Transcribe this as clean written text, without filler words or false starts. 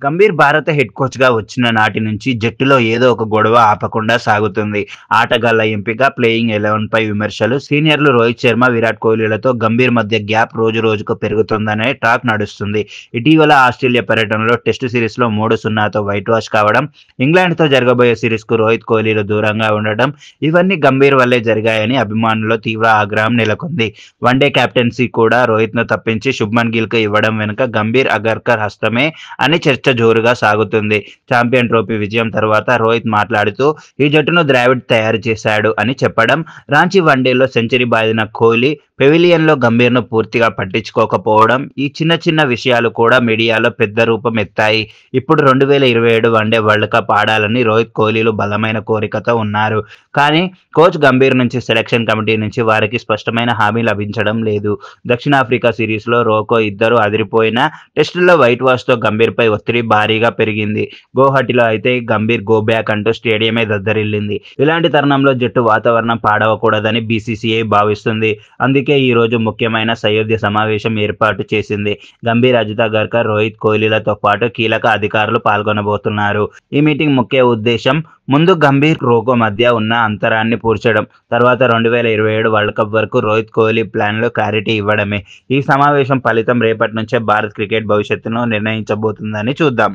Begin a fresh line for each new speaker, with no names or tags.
గంభీర్ భారత హెడ్ కోచ్‌గా వచ్చిన నాటి నుంచి జట్టులో ఏదో ఒక గొడవ ఆపకుండా సాగుతుంది. ఆటగాళ్ల ఎంపిక, ప్లేయింగ్ 11పై విమర్శలు, సీనియర్లు రోహిత్ శర్మ, విరాట్ కోహ్లీలతో గంభీర్ మధ్య గ్యాప్ రోజురోజుకు పెరుగుతుందనే టాక్ నడుస్తుంది. ఇటీవల ఆస్ట్రేలియా పర్యటనలో టెస్టు సిరీస్‌లో 3-0తో వైట్ వాష్ కావడం, ఇంగ్లాండ్‌తో జరగబోయే సిరీస్‌కు రోహిత్, కోహ్లీలు దూరంగా ఉండడం ఇవన్నీ గంభీర్ వల్లే జరిగాయని అభిమానుల్లో తీవ్ర ఆగ్రహం నెలకొంది. వన్డే కెప్టెన్సీ కూడా రోహిత్‌ను తప్పించి శుభ్మన్ గిల్‌కు ఇవ్వడం వెనుక గంభీర్, అగర్కర్ హస్తమే అని చర్చ జోరుగా సాగుతుంది. ఛాంపియన్ ట్రోఫీ విజయం తర్వాత రోహిత్ మాట్లాడుతూ ఈ జట్టును ద్రావిడ్ తయారు చేశాడు అని చెప్పడం, రాంచీ వన్డేలో సెంచరీ బాదిన కోహ్లీ పెవిలియన్లో గంభీర్ను పూర్తిగా పట్టించుకోకపోవడం ఈ చిన్న చిన్న విషయాలు కూడా మీడియాలో పెద్ద రూపం ఎత్తాయి. ఇప్పుడు 2027 వన్డే వరల్డ్ కప్ ఆడాలని రోహిత్, కోహ్లీలు బలమైన కోరికతో ఉన్నారు. కానీ కోచ్ గంభీర్ నుంచి సెలక్షన్ కమిటీ నుంచి వారికి స్పష్టమైన హామీ లభించడం లేదు. దక్షిణాఫ్రికా సిరీస్లో రోకో ఇద్దరు అదిరిపోయినా టెస్టుల్లో వైట్ వాష్తో గంభీర్పై ఒత్తిడి భారీగా పెరిగింది. గౌహటిలో అయితే గంభీర్ గో బ్యాక్ అంటూ స్టేడియమే దద్దరిల్లింది. ఇలాంటి తరుణంలో జట్టు వాతావరణం పాడవకూడదని బీసీసీఐ భావిస్తుంది. అందుకే ఈ రోజు ముఖ్యమైన సయోధ్య సమావేశం ఏర్పాటు చేసింది. గంభీర్, అజిత్ అగర్కర్, రోహిత్, కోహ్లీలతో పాటు కీలక అధికారులు పాల్గొనబోతున్నారు. ఈ మీటింగ్ ముఖ్య ఉద్దేశం ముందు గంభీర్, రోకో మధ్య ఉన్న అంతరాన్ని పూడ్చడం, తర్వాత 2027 వరల్డ్ కప్ వరకు రోహిత్, కోహ్లీ ప్లాన్లో క్లారిటీ ఇవ్వడమే. ఈ సమావేశం ఫలితం రేపటి నుంచే భారత్ క్రికెట్ భవిష్యత్తును నిర్ణయించబోతుందని చూద్దాం.